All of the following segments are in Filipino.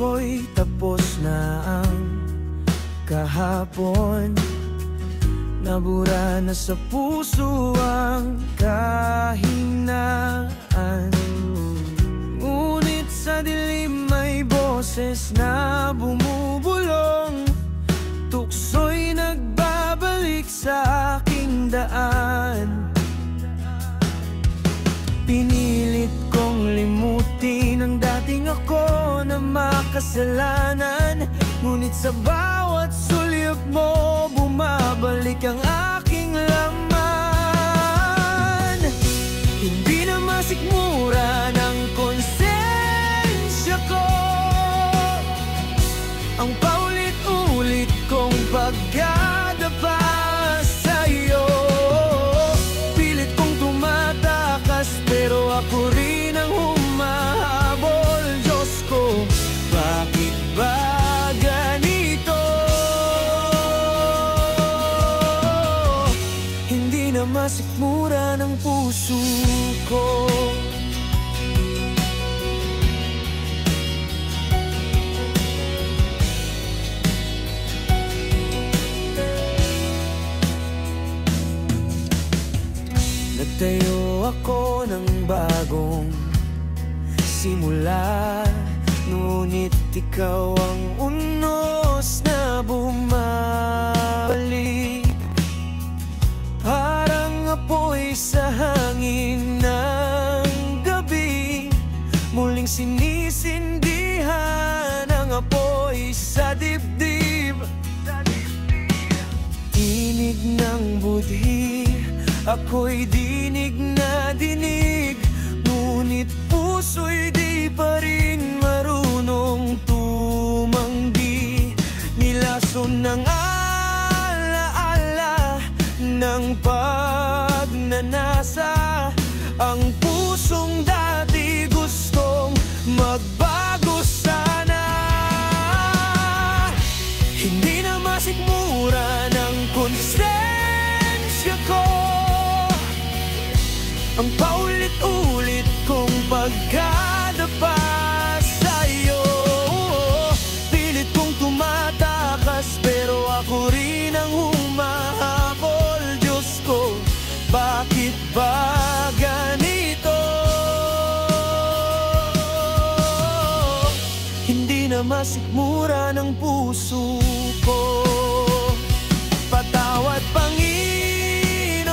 ko'y tapos na ang kahapon. Nabura na sa puso ang kahinaan. Ngunit sa dilim may boses na bumubulong. Tukso'y nagbabalik sa aking daan. Pinilit kong limutin ang dating ako na makasalanan. Ngunit sa bawat sulyap mo, bumabalik ang aking laman. Hindi na masikmura ng konsensya ko ang paulit-ulit kong pagdadapa sa'yo. Pilit kong tumatakas pero ako rin ang humahabol. Diyos ko, bakit ba ganito? Hindi na masikmura ng puso ko. Nagtayo ako ng bagong simula, ngunit ikaw ang unos na bumabalik. Parang apoy sa hangin ng gabi, muling sinisindihan ang apoy sa dibdib. Tinig ng budhi, ako'y dinig na dinig, ngunit puso'y di pa rin marunong tumanggi. Nilason ng alaala ng pagnanasa ang pusong dati gustong magbago sana. Hindi na masikmura ng konsensya ko ang paulit-ulit kong pagkadapa sa'yo. Pilit kong tumatakas pero ako rin ang humahabol. Diyos ko, bakit ba ganito? Hindi na masikmura ng puso ko. Patawad, Panginoon,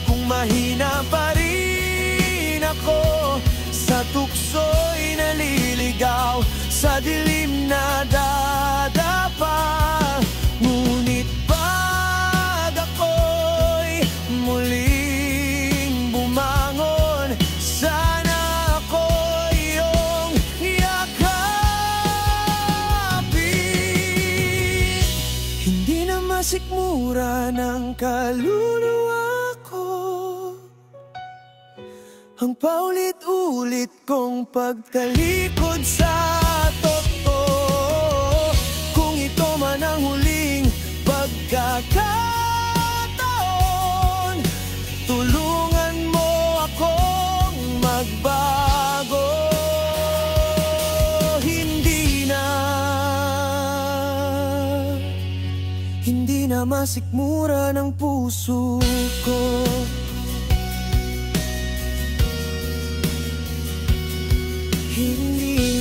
kung mahina pa rin ako. Sa tukso'y naliligaw, sa dilim na dadapa. Ngunit pag ako'y muling bumangon, sana ako iyong yakapin. Hindi na masikmura ng kaluluwa ko ang paulit-ulit kong pagtalikod sa totoo. Kung ito man ang huling pagkakataon, tulungan mo akong magbago. Hindi na masikmura ng puso ko. Hindi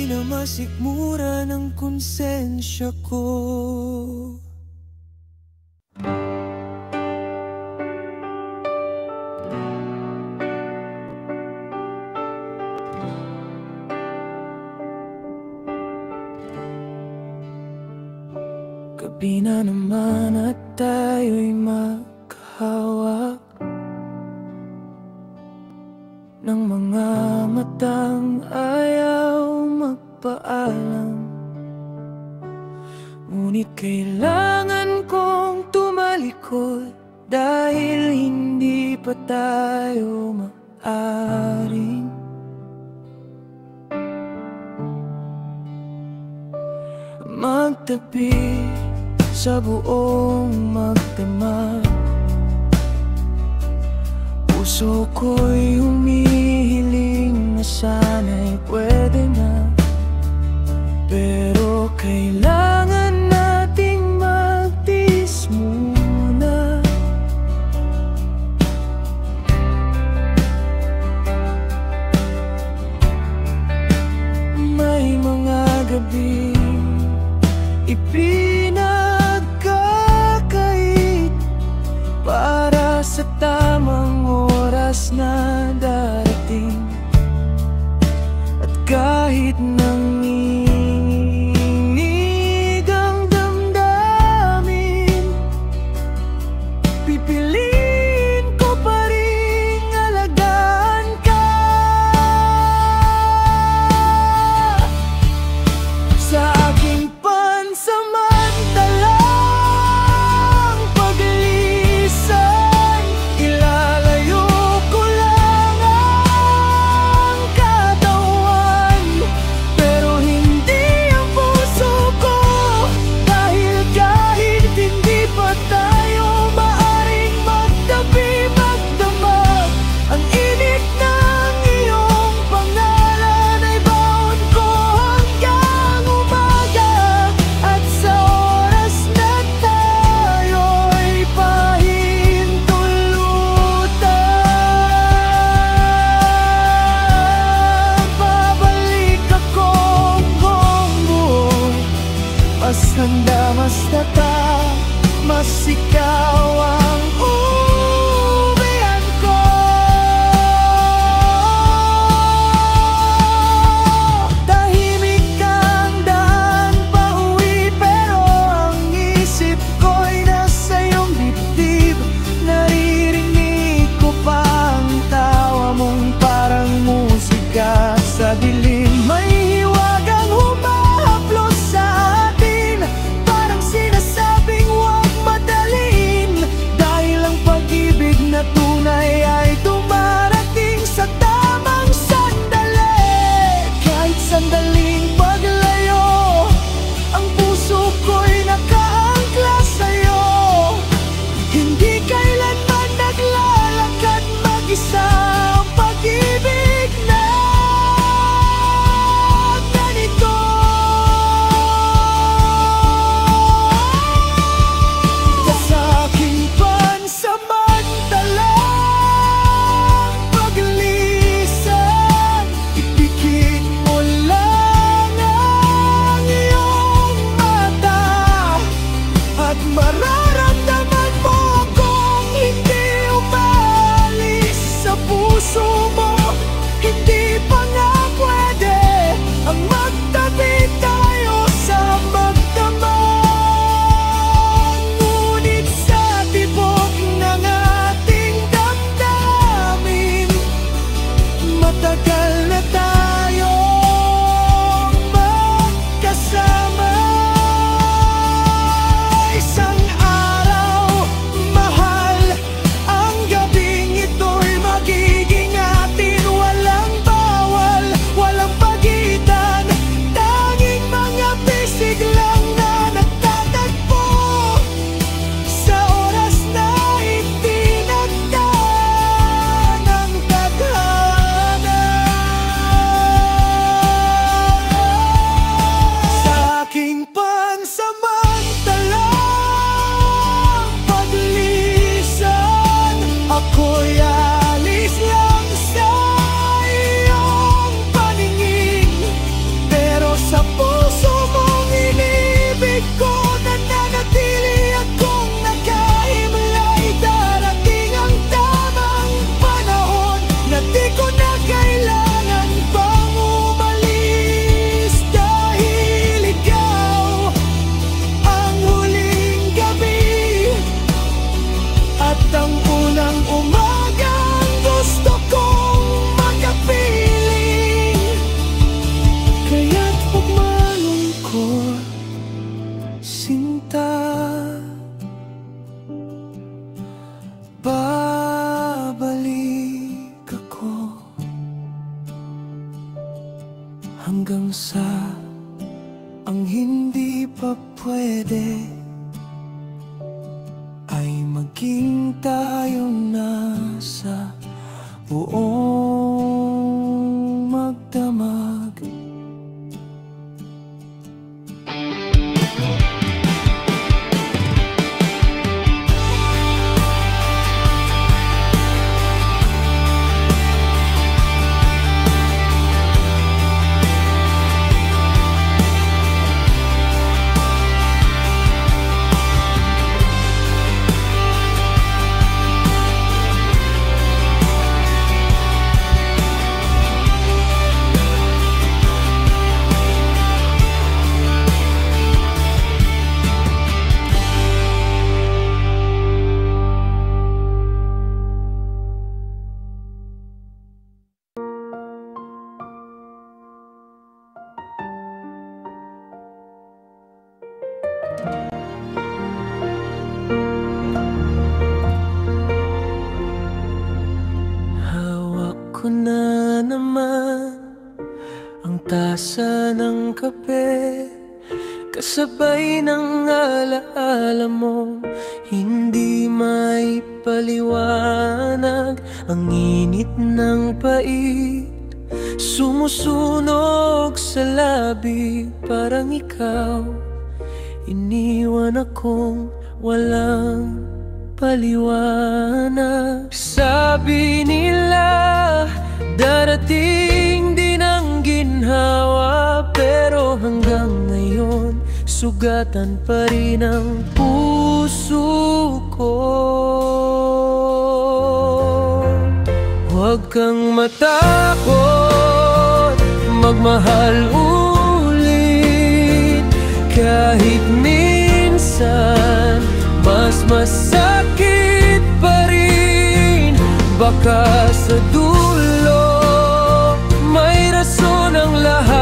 na masikmura ng konsensya ko. Gabi na naman at tayo'y magkahawak ng mga matang ayaw magpaalam. Ngunit kailangan kong tumalikod dahil hindi pa tayo maaring magtabi sa buong magdamag. Puso ko'y humihiling sana'y pwede na, pero kailangan nating magtiis muna. May mga gabi ipinagkakait para sa tamang oras na darating. At kahit nanginginig ang damdamin, pipiliin ko pa rin alagaan ka. Sa aking pansamantalang paglisan, ilalayo ko lang ang katawan, pero hindi ang puso ko. Dahil kahit hindi pa tayo maaring magtabi, magdamag ang init ng iyong pangalan ay baon ko hanggang umaga. At sa oras na tayo'y pahintulutan, babalik akong buong buo. Mas handa, mas tata, mas ikaw ang uuwian ko. Tahimik ang daan pauwi, pero ang isip ko'y nasa iyong dibdib. Naririnig ko pa ang tawa mong parang musika sa dilim. May hiwagang humahaplos sa atin, parang sinasabing huwag madalin. Dahil ang pag-ibig na tunay ay dumarating sa tamang sandali. Kahit sandaling paglayo, ang puso ko'y nakaangkla sa'yo. Hindi kailanman naglalakad mag-isa ang pag-ibig na ganito. Sa aking pansamantalang paglisan, ipikit mo lang ang iyong mata, at mararamdaman mo akong hindi umalis sa puso mo. Hindi pa nga pwede ang magtabi tayo sa magdamag, ngunit sa tibok ng ating damdamin, matagal na tayong magkasama. Isang araw, mahal, ang gabing ito'y magiging atin. Walang bawal, walang pagitan, tanging mga bisig lang na nagtatagpo sa oras na itinagdaan ng tadhana. Sa aking pansamantalang paglisan, ako'y alis lang sa iyong paningin, pero sa puso mong inibig ko nananatili akong nakahimlay. Darating ang tamang panahon na di ko na kailangan pang umalis, dahil ikaw ang huling gabi at ang unang umagang gusto kong makapiling. Kaya't huwag malungkot, sinta, babalik ako hanggang sa ang hindi pa pwede ay maging tayong nasa buong tasa ng kape, kasabay ng alaala mo. Hindi maipaliwanag ang init ng pait, sumusunog sa labi. Parang ikaw, iniwan akong walang paliwanag. Sabi nila darating din ang ginhawa, pero hanggang ngayon sugatan pa rin ang puso ko. Huwag kang matakot, magmahal ulit. Kahit minsan mas masakit pa rin. Baka sa dulo may rason ang lahat,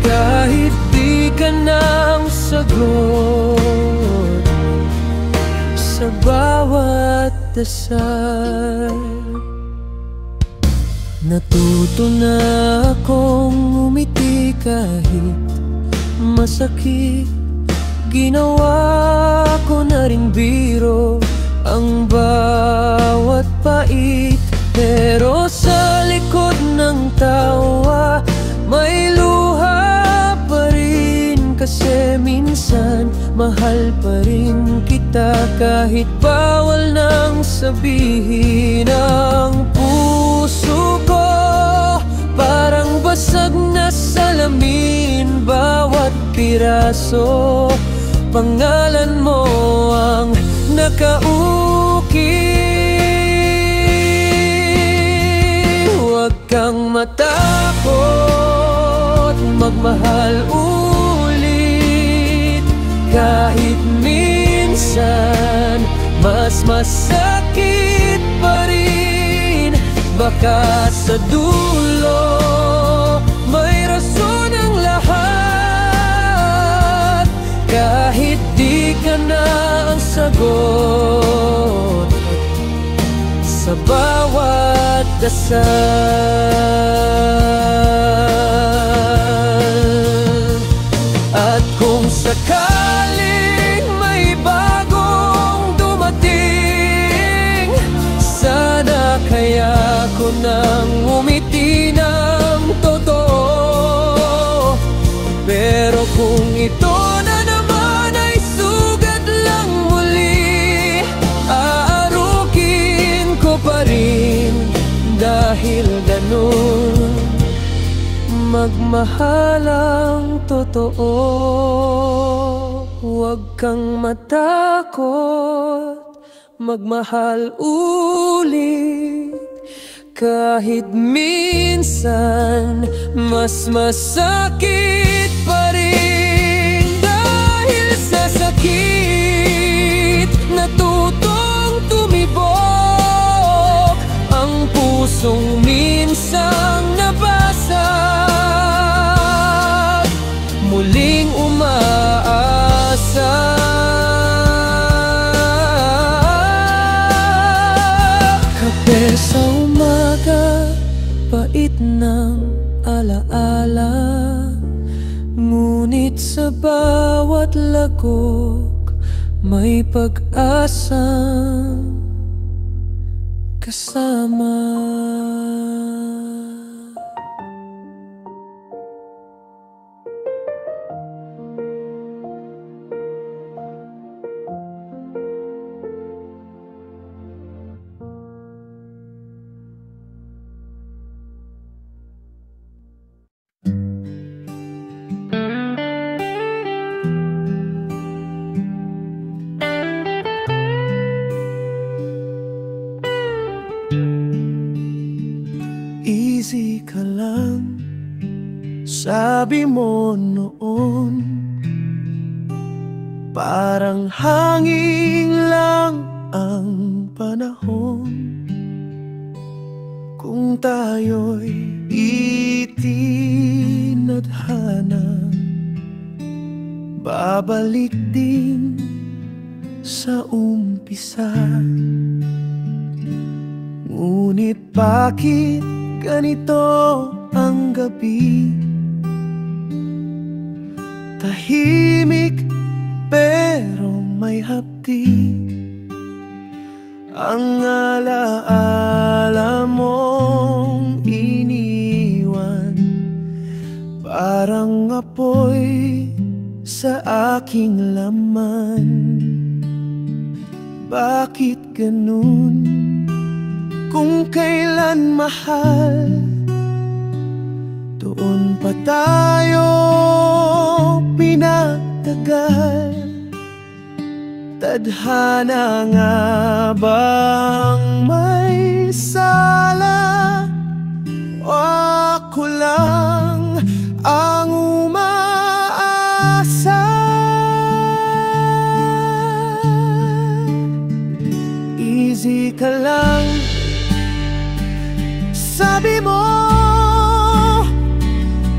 kahit di ka nang sagot sa bawat dasal. Natuto na akong umiti kahit masakit. Ginawa ko na ring biro ang bawat pait, pero sa likod ng tawa may luha pa rin. Kasi minsan mahal pa rin kita kahit bawal nang sabihin. Ang puso ko parang basag na salamin, bawat piraso pangalan mo ang nakaukit. Huwag kang matakot, magmahal ulit. Kahit minsan mas masakit pa rin. Baka sa dulo may rason ang lahat, kahit di ka na ang sagot sa bawat dasal. At kung sakaling may bagong dumating, sana kaya ko nang umiti ng totoo. Pero kung ito na naman ay sugat lang muli, aarukin ko pa rin. Dahil ganun magmahal ang totoo. Huwag kang matakot, magmahal ulit. Kahit minsan mas masakit pa rin. Dahil sa sakit natutong tumibok ang pusong minsang nabasag, muling umaasa. Kape sa umaga, pait ng alaala, ngunit sa bawat lagok may pag-asang kasama. Easy ka lang, sabi mo noon. Parang hangin lang ang panahon. Kung tayo'y itinadhana, babalik din sa umpisa. Ngunit bakit ganito ang gabi, tahimik pero may hapdi. Ang alaala mong iniwan, parang apoy sa aking laman. Bakit ganun? Kung kailan mahal, doon pa tayo pinagtagal. Tadhana nga bang may sala, o ako lang ang umaasa? Easy ka lang, sabi mo.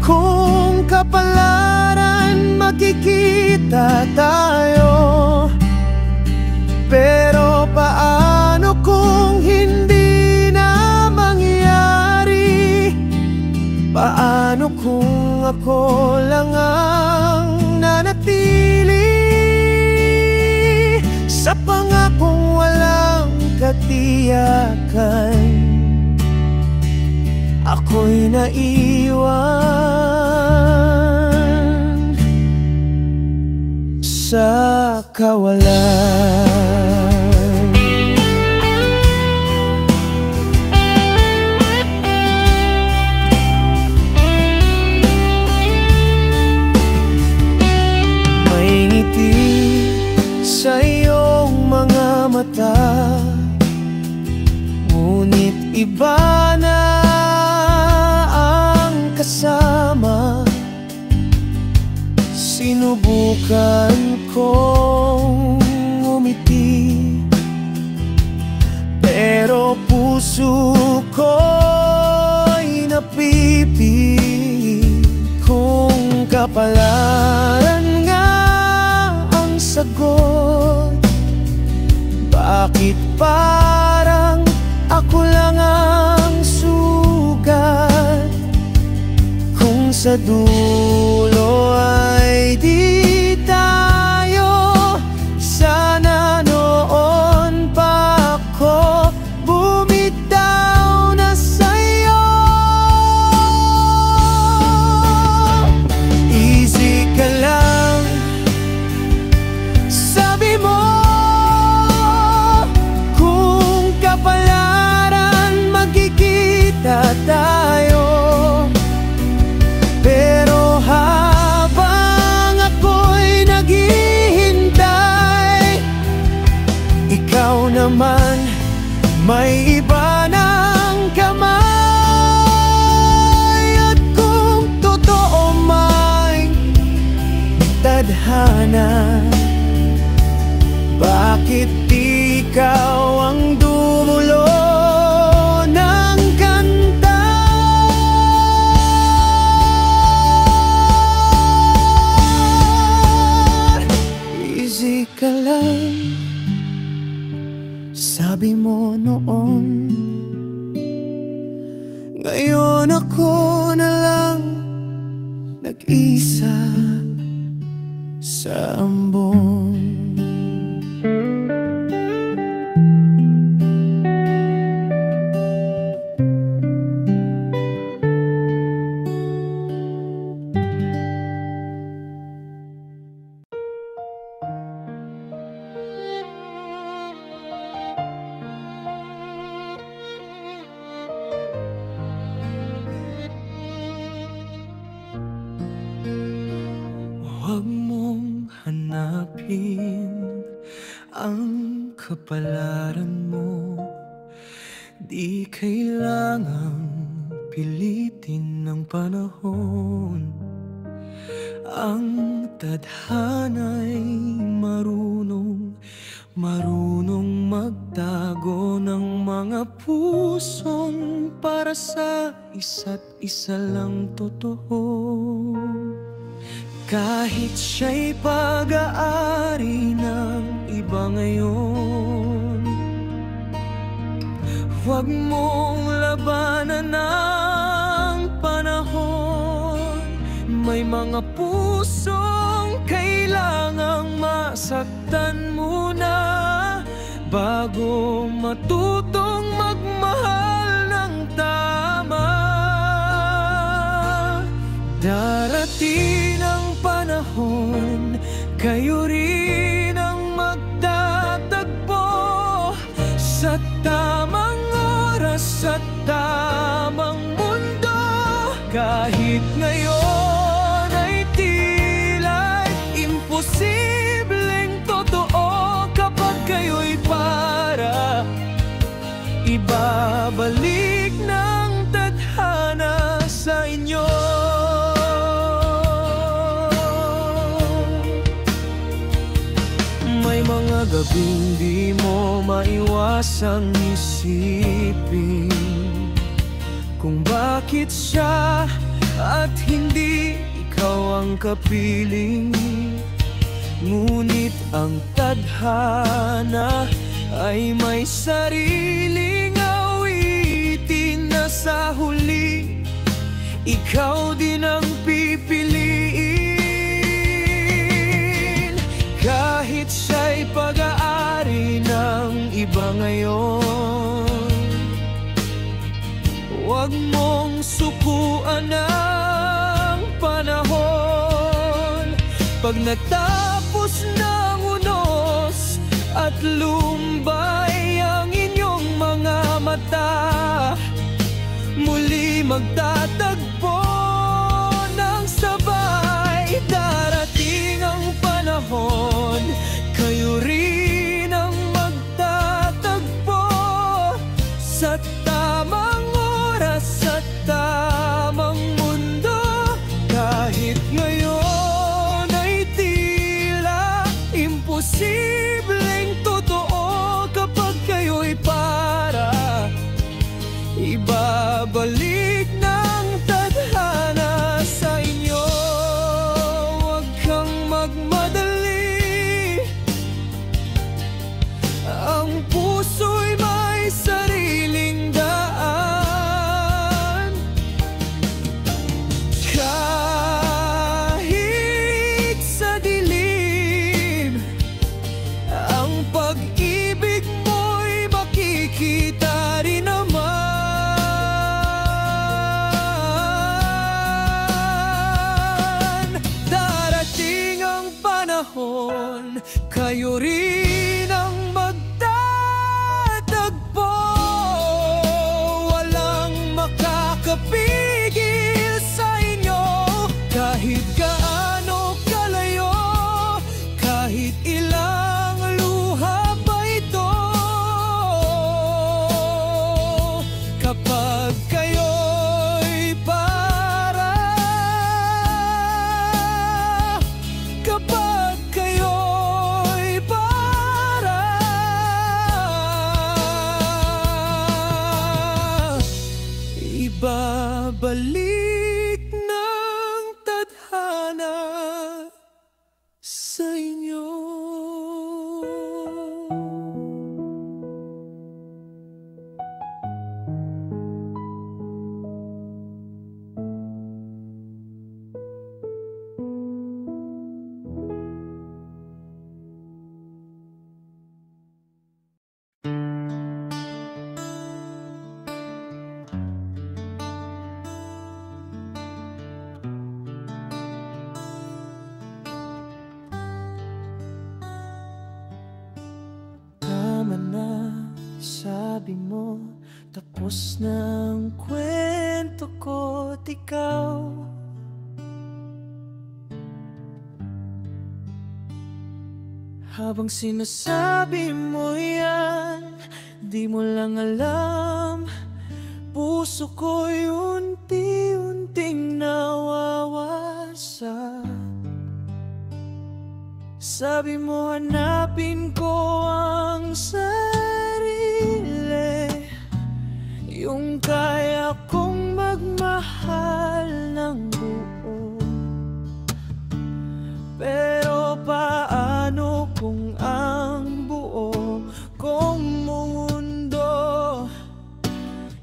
Kung kapalaran magkikita tayo, pero paano kung hindi na mangyari? Paano kung ako lang ang nanatili sa pangakong walang katiyakan? Ako'y naiwan sa kawalan. May ngiti sa iyong mga mata, ngunit iba na ang kasama. Sinubukan kong umiti, pero puso ko'y napipili. Kung kapalaran nga ang sagot, bakit parang ako lang ang sugat? Kung sa dulo ay di tayo, sana noon pa ako bumitaw na sa'yo. Easy ka lang, sabi mo. Kung kapalaran magkikita tayo, pero habang ako'y naghihintay, ikaw naman may iba ng kamay. At kung totoo may tadhana, bakit ikaw ang dumulo ng kanta? Easy ka lang, sabi mo noon. Ngayon ako na lang nag-isa sa ambon. Huwag mong hanapin ang kapalaran mo, di kailangang pilitin ng panahon. Ang tadhana'y marunong magtago ng mga pusong para sa isa't isa lang totoo. Kahit siya'y pag-aari ng iba ngayon, huwag mong labanan ang panahon. mga pusong kailangang masaktan muna bago matutong magmahal ng tama. Darating ang panahon, kayo rin ang magtatagpo sa tamang oras at tamang mundo. Kahit ngayon ay tila imposibleng totoo, kapag kayo'y para, ibabalik ng tadhana sa inyo. May mga gabing di mo maiwasang isipin kung bakit siya at hindi ikaw ang kapiling. Ngunit ang tadhana ay may sariling awitin na sa huli ikaw din ang pipiliin. Kahit siya'y pag-aari ng iba ngayon, huwag mong sukuan ang panahon. Pag natapos ng unos at lumbay ang inyong mga mata, muli magtatagpo ng sabay. Darating ang panahon, kayo rin ang magtatagpo sa tamang oras at tamang mundo. Kahit ngayon ay tila imposibleng totoo, kapag kayo'y para, ibabalik ng tadhana sa inyo. Huwag kang magmadali, ang puso'y may sariling daan. Kahit sa dilim, ang pag-ibig mo'y makikita rin naman. Darating ang panahon, kayo rin ang magtatagpo. Walang makakapigil sa inyo, kahit gaano kalayo, kahit ilang luha pa ito. Kapag kayo'y para, kapag kayo'y para, ibabalik ng tadhana sa inyo. Tama na, sabi mo, tapos na ang kwento ko't ikaw habang sinasabi mo yan, di mo lang alam, puso ko'y unti-unting nawawasa. Sabi mo hanapin ko ang sarili, yung kaya kong magmahal ng buo. Pero paano kung ang buo kong mundo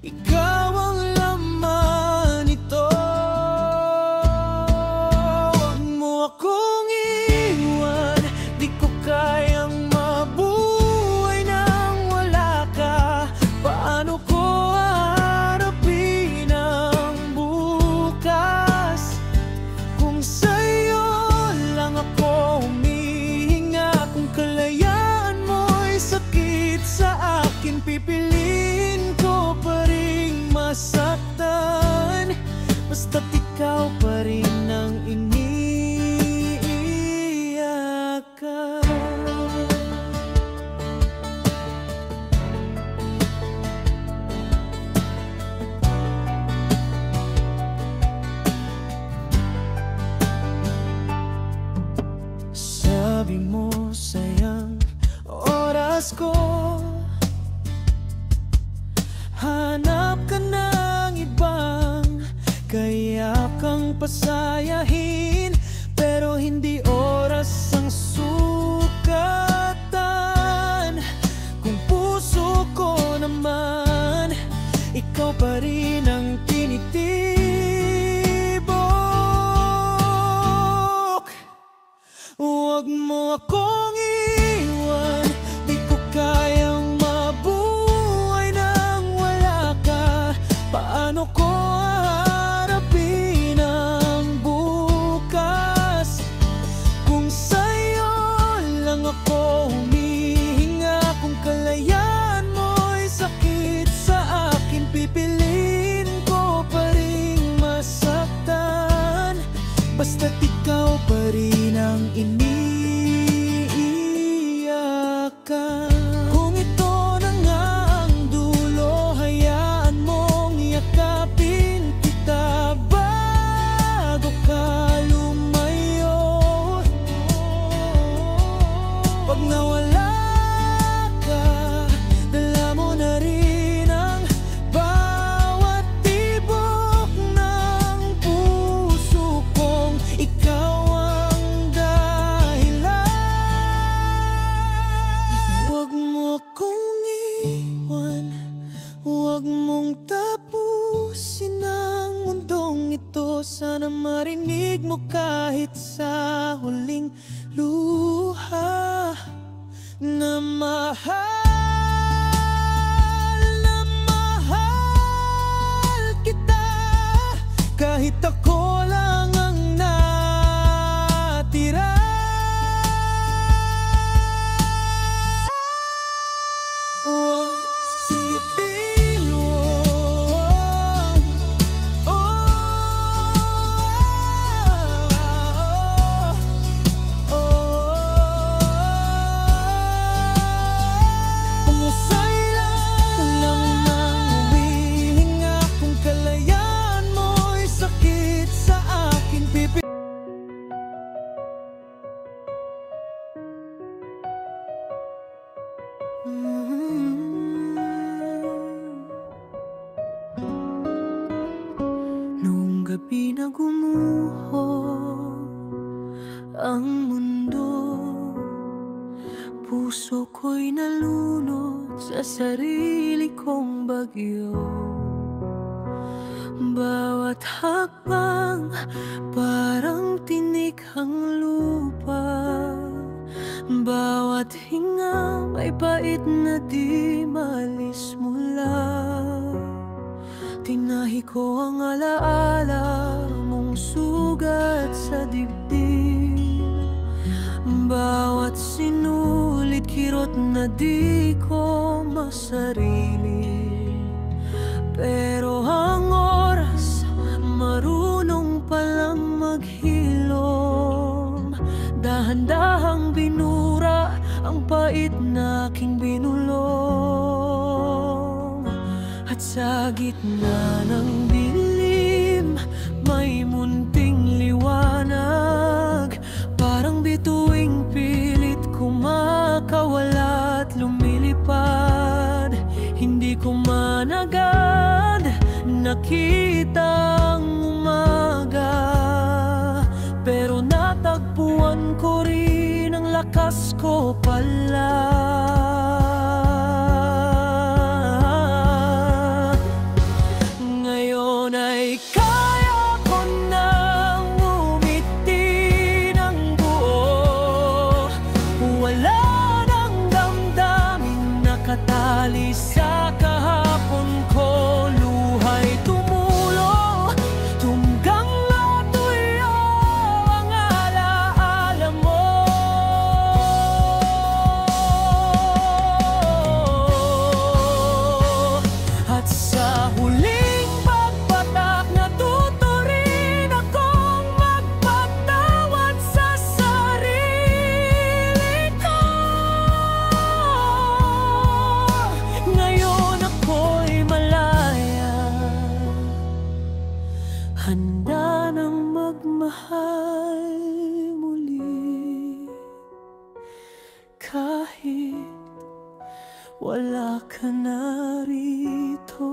ikaw ang laman nito? pasayahin, pero hindi oras ang sukatan. Kung puso ko naman, ikaw pa rin ang tinitibok. Huwag mo akong iwan, di ko kayang mabuhay nang wala ka. Paano ko haharapin ang bukas kung sa'yo lang ako humihinga? Kung kalayaan mo'y sakit sa akin, pipiliin ko pa rin masaktan, basta't ikaw pa rin ang iniiyakan. Kung ito na nga ang dulo, hayaan mong yakapin kita bago ka lumayo. Pag nawala ka, dala mo na rin ang bawat tibok ng puso kong ikaw ang dahilan. Huwag mo akong iwan, huwag mong tapusin ang mundong ito. Sana marinig mo kahit sa huling luha na mahal kita, kahit ako lang ang natira. Oh, silipin mo. Pumusay lang nang humihinga, kung kalayaan mo'y sakit sa akin, Noong gabi na gumuho ang mundo, puso ko'y nalunod sa sarili kong bagyo. Bawat hakbang parang tinikhang lupa, bawat hinga may pait na di maalis mula. Tinahi ko ang alaala mong sugat sa dibdib, bawat sinulit kirot na di ko masarili. Pero ang oras marunong palang maghilom, dahan-dahang binura ang pait na aking binulong. At sa gitna ng dilim, may munting liwanag, parang bituing pilit kumakawala at lumilipad. Hindi ko man agad nakita ang umaga, pero natagpuan ko rin ang lakas ko pala. Ngayon ay kaya ko nang umiti ng buo, wala nang damdamin nakatali sa kahapon ko. Luhay tumulo, tunggang natuyo ang alaala mo. At sa huling pagpatak, natuto rin akong magpatawad sa sarili ko. Ngayon ako'y malaya, handa nang magmahal muli, kahit wala ka narito.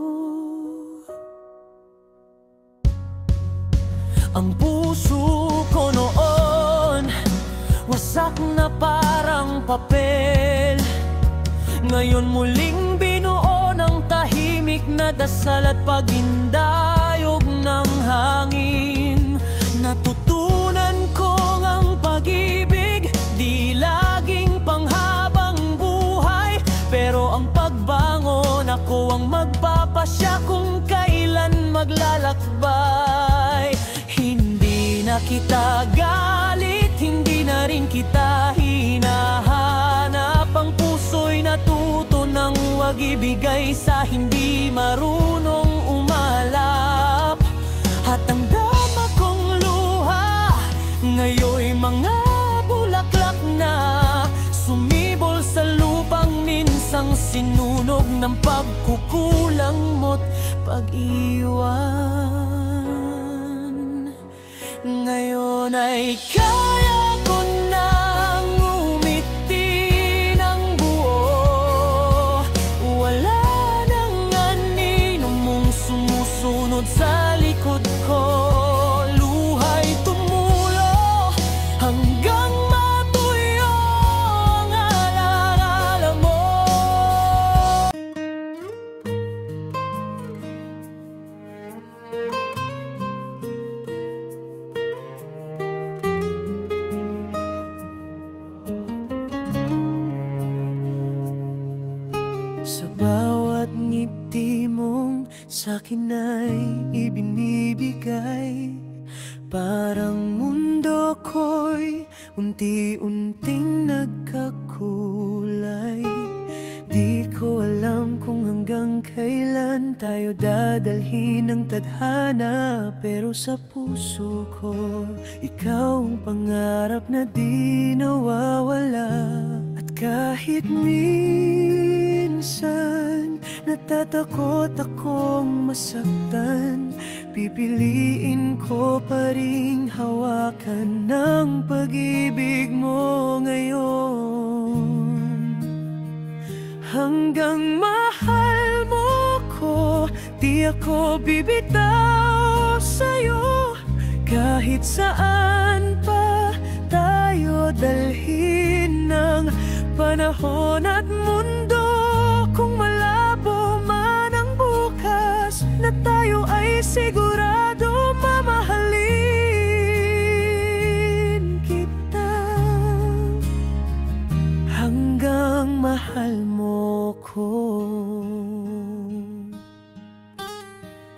Ang puso ko noon, wasak na parang papel. Ngayon muling binuo ng tahimik na dasal at pagindayog ng hangin. Natutunan kong ang pag-ibig di laging panghabang buhay, pero ang pagbangon ako ang magpapasya kung kailan maglalakbay. Hindi na kita galit, hindi na rin kita hinahanap. Ang puso'y natuto ng wag ibigay sa hindi marunong umalap. At ang dama kong luha ngayon'y mga bulaklak na sumibol sa lupang minsang sinunog ng pagkukulang mo't pag-iwan. Ngayon ay kaya ko nang umiti ng buo. Wala nang anino mong sumusunod sa likod ko. Luha'y tumulo hanggang matuyo ang alaala mo. Sa bawat ngiti mong sa'kin ay ibinibigay, parang mundo ko'y unti-unting nagkakulay. Di ko alam kung hanggang kailan tayo dadalhin ng tadhana, pero sa puso ko ikaw ang pangarap na di nawawala. At kahit minsan natatakot akong masaktan, pipiliin ko pa ring hawakan ng pag-ibig mo ngayon. Hanggang mahal mo ko, di ako bibitaw sa'yo. Kahit saan pa tayo dalhin ng panahon at mundo, kung malabo man ang bukas, na tayo ay sigurado mamahalin kita hanggang mahal mo ko.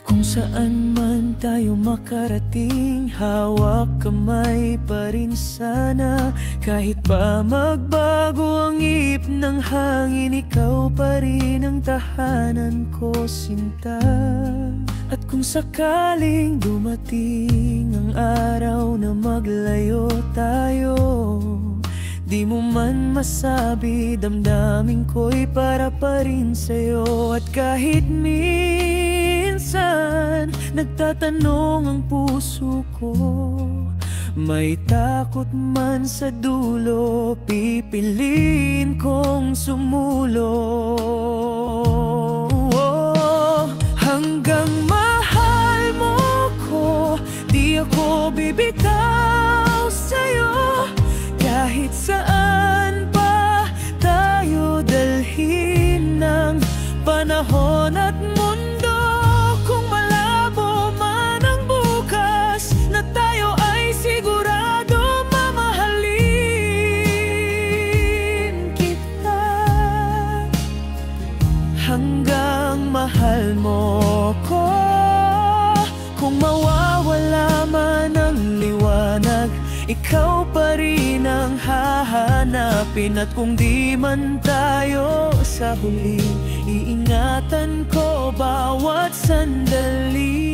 Kung saan man tayo makarating, hawak kamay pa rin sana. Kahit pa magbago ang ihip ng hangin, ikaw pa rin ang tahanan ko, sinta. At kung sakaling dumating ang araw na maglayo tayo, di mo man masabi, damdamin ko'y para pa rin sa'yo. At kahit minsan nagtatanong ang puso ko, may takot man sa dulo, pipiliin kong sumulo. Hanggang mahal mo ko, di ako bibitaw sa'yo. Kahit saan pa tayo dalhin ng panahon at mundo, kung malabo man ang bukas, na tayo ay sigurado mamahalin kita hanggang mahal mo ko. Kung mawawala man ang liwanag, ikaw pa rin ang hahanapin. At kung di man tayo sa huli, iingatan ko bawat sandali.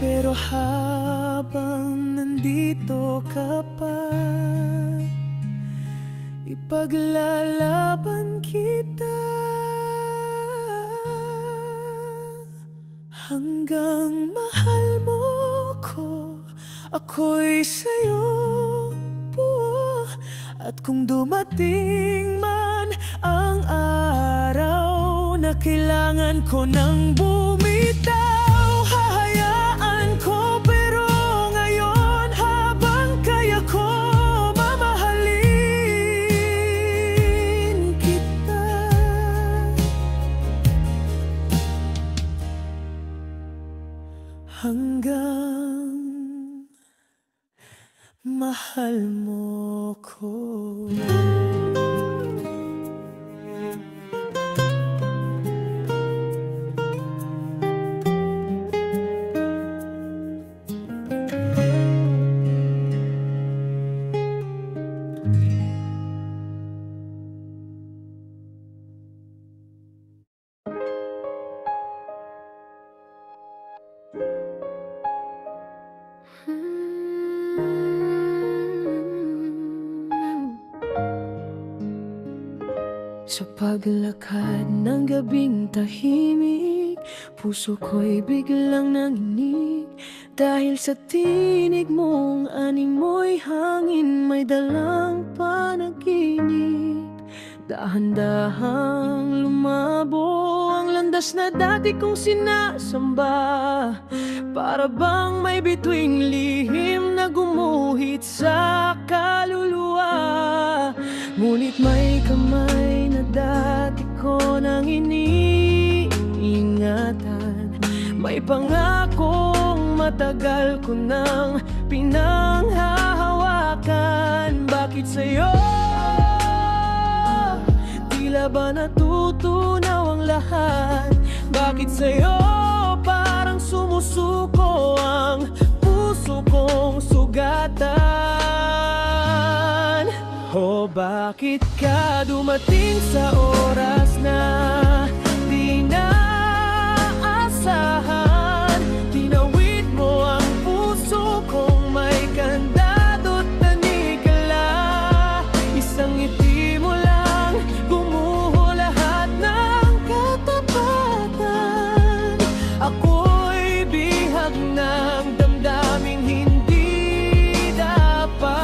Pero habang nandito ka pa, ipaglalaban kita hanggang mahal mo ko. Ako'y sa'yo buo. At kung dumating man ang araw na kailangan ko nang bumitaw, hahayaan hanggang mahal mo ko. Sa paglakad ng gabing tahimik, puso ko'y biglang nanginig. Dahil sa tinig mong animoy hangin, may dalang panaginip. Dahan-dahang lumabo ang landas na dati kong sinasamba. Para bang may bituing lihim na gumuhit sa kaluluwa. Ngunit may kamay na dati ko nang iniingatan. May pangakong matagal ko nang pinanghahawakan. Bakit sa'yo tila ba natutunaw ang lahat? Bakit sa'yo parang sumusuko ang puso kong sugatan? O bakit ka dumating sa oras na di naasahan? Tinawid mo ang puso kong may kandado't tanikala. Isang ngiti mo lang gumuho lahat ng katapatan. Ako'y bihag ng damdaming hindi dapat.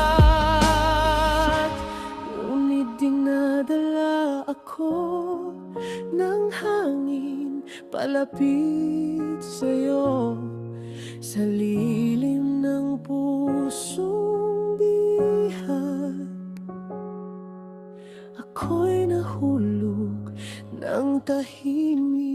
Dinadala ako ng hangin palapit sa'yo. Sa lilim ng pusong bihag, ako'y nahulog ng tahimik.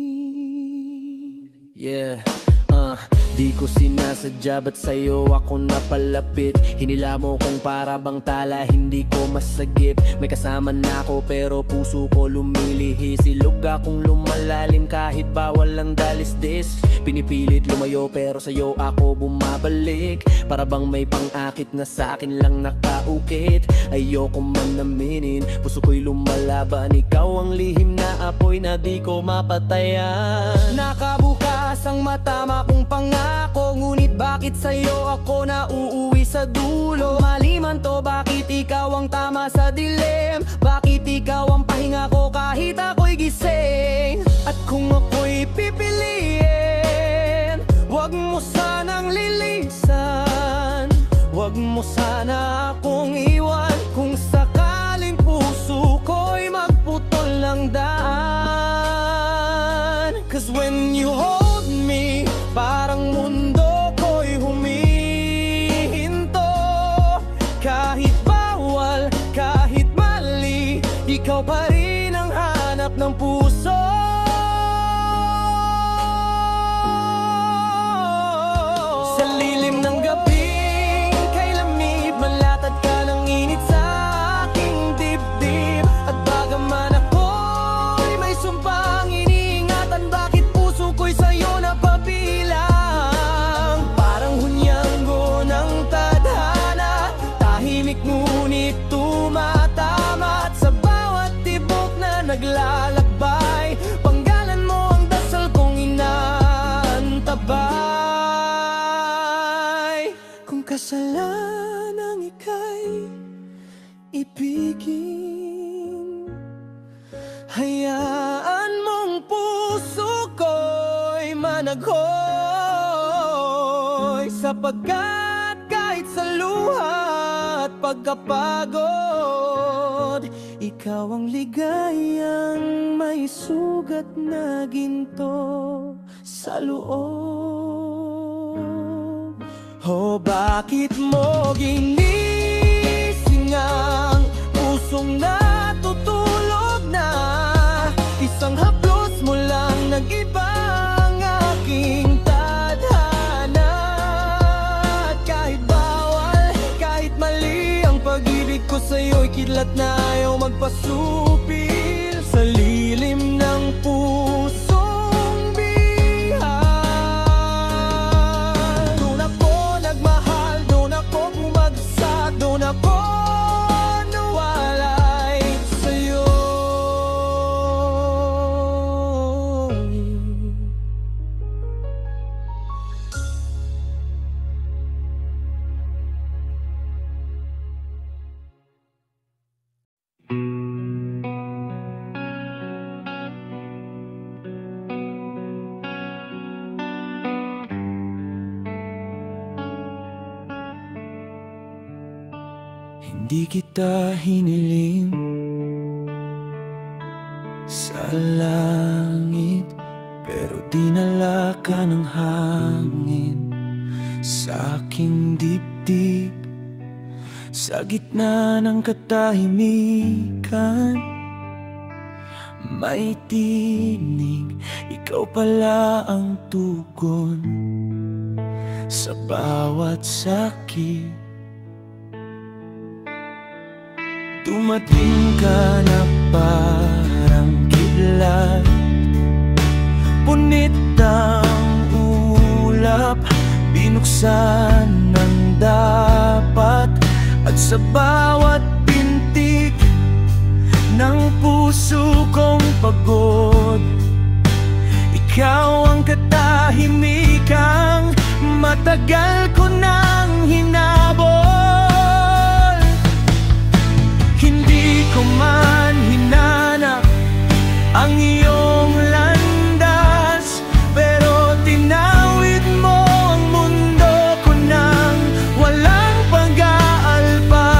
Di ko sinasadya ba't sa'yo ako napalapit. Hinila mo kong para bang tala, hindi ko masagip. May kasama na ako pero puso ko lumilihis. Ilog akong lumalalim kahit bawal ang dalisdis. Pinipilit lumayo pero sa'yo ako bumabalik. Para bang may pang-akit na sa'kin lang nakaukit. Ayoko man aminin, puso ko'y lumalaban. Ikaw ang lihim na apoy na di ko mapatayan. Nakabukas ang matama kong pangako, ngunit bakit sa'yo ako na uuwi sa dulo? Maliman to, bakit ikaw ang tama sa dilim? Bakit ikaw ang pahinga ko kahit ako'y gising? At kung ako'y pipiliin, wag mo sanang lilisan. Wag mo sana akong iwan kung sakaling puso ko'y magputol ng daan. Cause when you hold me, parang mundo ko'y humihinto. Kahit bawal, kahit mali, ikaw pa rin ang hanap ng puso. Sa lilim ng gabing kay lamig, malatad ka ng init sa aking dibdib. At bagaman ako'y may sumpang iniingatan, bakit puso ko'y sa'yo napabilang? Parang hunyanggo ng tadhana, tahimik ngunit tumatama. At sa bawat tibok na naglalakbay, panggalan mo ang dasal kong inaantabay. Kung kasalanang ika'y ibigin, hayaan mong puso ko'y managhoy. Sapagkat kahit sa luha at pagkapagod, ikaw ang ligayang may sugat na ginto sa loob. O bakit mo ginising ang pusong natutulog na? Isang haplos mo lang nag-iba ang aking tadhana. kidlat na ayaw magpasupil sa lilim ng pusong bihag. Doon ako nagmahal, doon ako bumagsak, doon ako nawalay sa'yo. Hindi kita hiniling sa langit, pero dinala ka ng hangin sa aking dibdib. Sa gitna ng katahimikan, may tinig, ikaw pala ang tugon sa bawat sakit. Dumating ka na parang kidlat, punit ang ulap, binuksan ng dapat. At sa bawat pintig ng puso kong pagod, ikaw ang katahimikang matagal ko nang hinabol. Hindi ko man hinanap ang iyong landas, pero tinawid mo ang mundo ko nang walang pag-aalpas.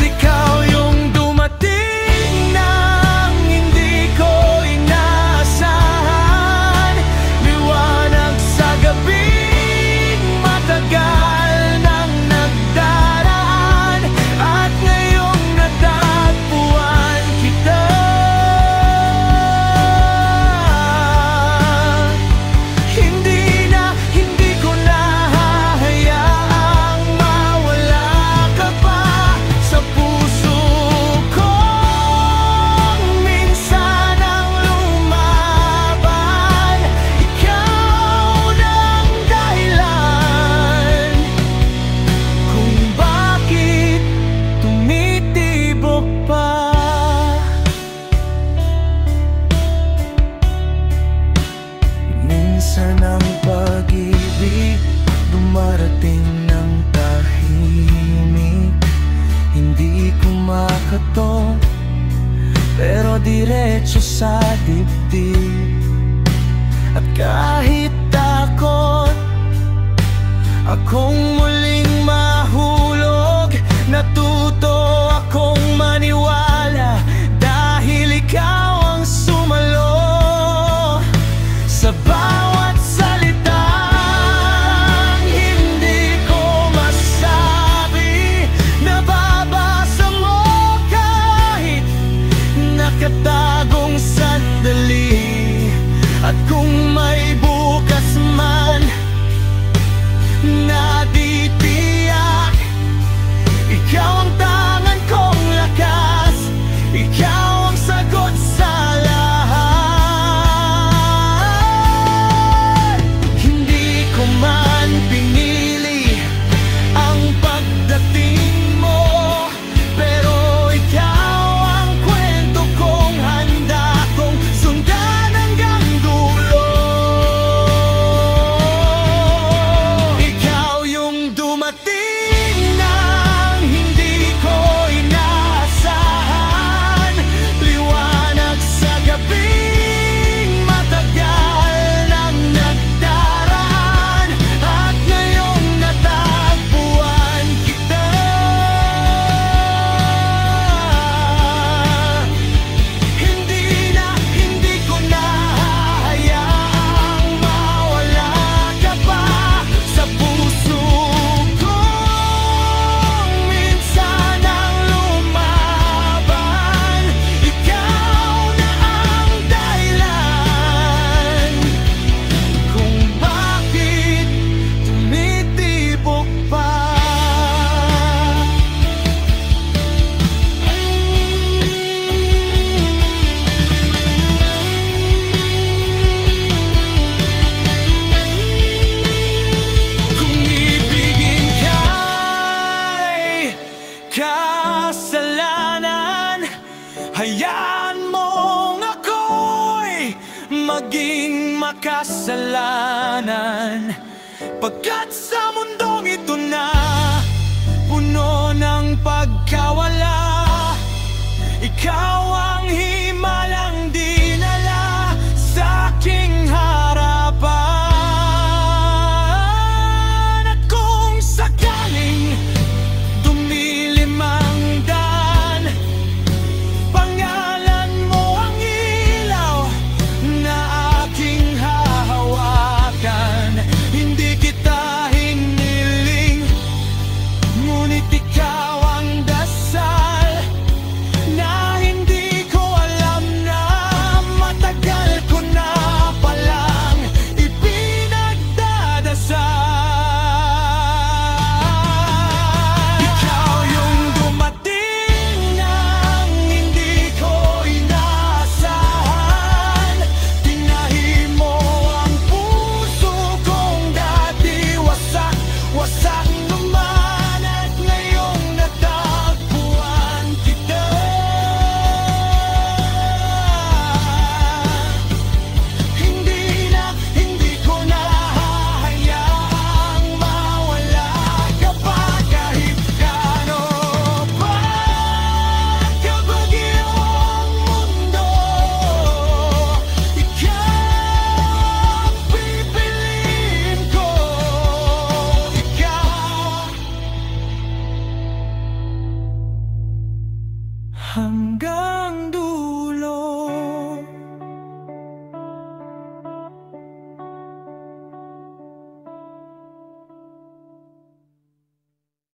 Ikaw yung dumating nang hindi ko inaasahan, liwanag sa gabing matagal nang nagdaraan, at ngayong natagpuan kita. Hindi ko na hahayaang mawala ka pa sa puso ko. Minsan ang lumaban, ikaw ng dahilan kung bakit tumitibok pa. Minsan ang pag-ibig dumarating ng tahimik, hindi ko makato, pero diretso sa dibdib. At kahit takot akong muling mahulog, natuto akong maniwala dahil ikaw ang sumalo sa bawat salitang hindi ko masabi. Nababasa mo kahit nakatagong sandali, at kung may bukas man na di tiyak, ikaw ang tangan kong lakas, ikaw ang sagot sa lahat. Hindi ko man pinili ang pagdating mo, pero ikaw ang kwento kong handa kong sundan hanggang dulo. maging makasalanan, pagkat sa mundong ito na puno ng pagkawala, ikaw ang